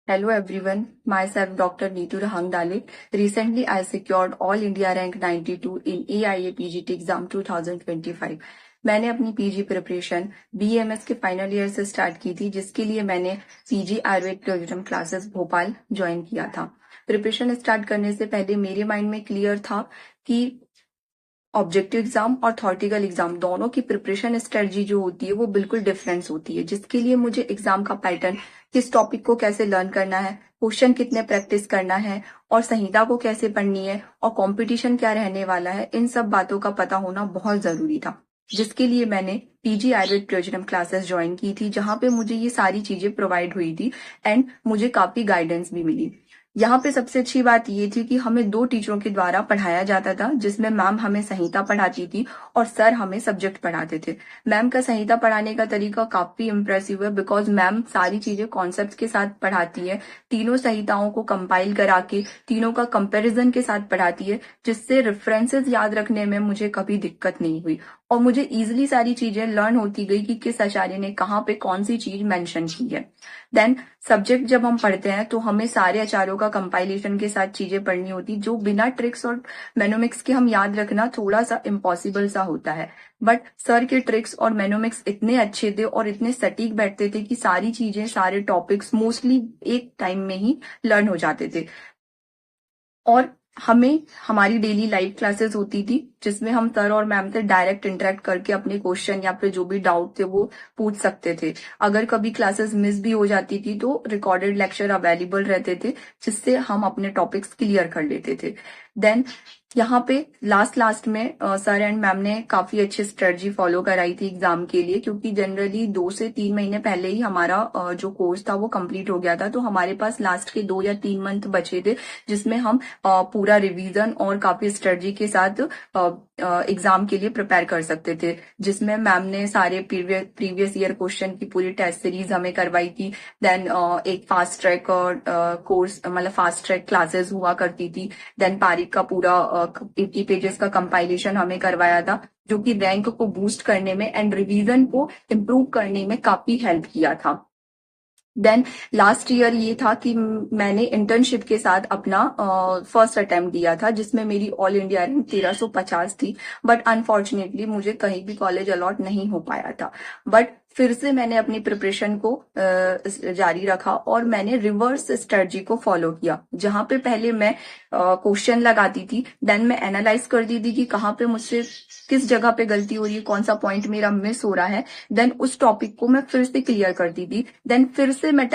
Hello everyone, myself Dr. Neetu Rahangdale. Recently I secured All India Rank 92 in AIA PGT exam 2025. मैंने अपनी PG preparation BMS के final year से start की थी, जिसके लिए मैंने PG Ayurveda program classes Bhopal join किया था। प्रिपरेशन स्टार्ट करने से पहले मेरे माइंड में क्लियर था कि ऑब्जेक्टिव एग्जाम और थॉरेटिकल एग्जाम दोनों की प्रिपरेशन स्ट्रेटजी जो होती है वो बिल्कुल डिफरेंस होती है, जिसके लिए मुझे एग्जाम का पैटर्न, किस टॉपिक को कैसे लर्न करना है, क्वेश्चन कितने प्रैक्टिस करना है और संहिता को कैसे पढ़नी है और कंपटीशन क्या रहने वाला है, इन सब बातों का पता होना बहुत जरूरी था। जिसके लिए मैंने PG Ayurveda program classes join की थी, जहां पे मुझे ये सारी चीजें प्रोवाइड हुई थी एंड मुझे काफी गाइडेंस भी मिली। यहाँ पे सबसे अच्छी बात ये थी कि हमें 2 टीचरों के द्वारा पढ़ाया जाता था, जिसमें मैम हमें संहिता पढ़ाती थी और सर हमें सब्जेक्ट पढ़ाते थे। मैम का संहिता पढ़ाने का तरीका काफी इम्प्रेसिव है, बिकॉज मैम सारी चीजें कॉन्सेप्ट के साथ पढ़ाती है, तीनों संहिताओं को कंपाइल करा के तीनों का कंपैरिजन के साथ पढ़ाती है, जिससे रेफरेंसेस याद रखने में मुझे कभी दिक्कत नहीं हुई और मुझे इजिली सारी चीजें लर्न होती गई कि किस आचार्य ने कहाँ पे कौन सी चीज मेंशन की है। देन सब्जेक्ट जब हम पढ़ते हैं तो हमें सारे आचार्यों का कंपाइलेशन के साथ चीजें पढ़नी होती, जो बिना ट्रिक्स और मेनोमिक्स के हम याद रखना थोड़ा सा इम्पॉसिबल सा होता है। बट सर के ट्रिक्स और मेनोमिक्स इतने अच्छे थे और इतने सटीक बैठते थे कि सारी चीजें, सारे टॉपिक्स मोस्टली एक टाइम में ही लर्न हो जाते थे। और हमें हमारी डेली लाइव क्लासेस होती थी, जिसमें हम सर और मैम से डायरेक्ट इंटरेक्ट करके अपने क्वेश्चन या फिर जो भी डाउट थे वो पूछ सकते थे। अगर कभी क्लासेस मिस भी हो जाती थी तो रिकॉर्डेड लेक्चर अवेलेबल रहते थे, जिससे हम अपने टॉपिक्स क्लियर कर लेते थे। देन यहाँ पे लास्ट में सर एंड मैम ने काफी अच्छी स्ट्रेटजी फॉलो कराई थी एग्जाम के लिए, क्योंकि जनरली 2 से 3 महीने पहले ही हमारा जो कोर्स था वो कंप्लीट हो गया था, तो हमारे पास लास्ट के 2 या 3 मंथ बचे थे, जिसमें हम पूरा रिवीजन और काफी स्ट्रेटजी के साथ एग्जाम के लिए प्रिपेयर कर सकते थे। जिसमें मैम ने सारे प्रीवियस ईयर क्वेश्चन की पूरी टेस्ट सीरीज हमें करवाई थी। देन एक फास्ट ट्रैक कोर्स, मतलब फास्ट ट्रैक क्लासेस हुआ करती थी। देन पारिक का पूरा 80 पेजेस का कंपाइलेशन हमें करवाया था, जो कि रैंक को बूस्ट करने में एंड रिवीजन को इम्प्रूव करने में काफी हेल्प किया था। देन लास्ट ईयर ये था कि मैंने इंटर्नशिप के साथ अपना फर्स्ट अटेम्प्ट दिया था, जिसमें मेरी ऑल इंडिया रैंक 1350 थी। बट अनफॉर्चुनेटली मुझे कहीं भी कॉलेज अलॉट नहीं हो पाया था। बट फिर से मैंने अपनी प्रिपरेशन को जारी रखा और मैंने रिवर्स स्ट्रेटजी को फॉलो किया, जहां पे पहले मैं क्वेश्चन लगाती थी, देन मैं एनालाइज करती थी कि कहाँ पे मुझसे किस जगह पे गलती हो रही है, कौन सा पॉइंट मेरा मिस हो रहा है। देन उस टॉपिक को मैं फिर से क्लियर करती थी, देन फिर से मैं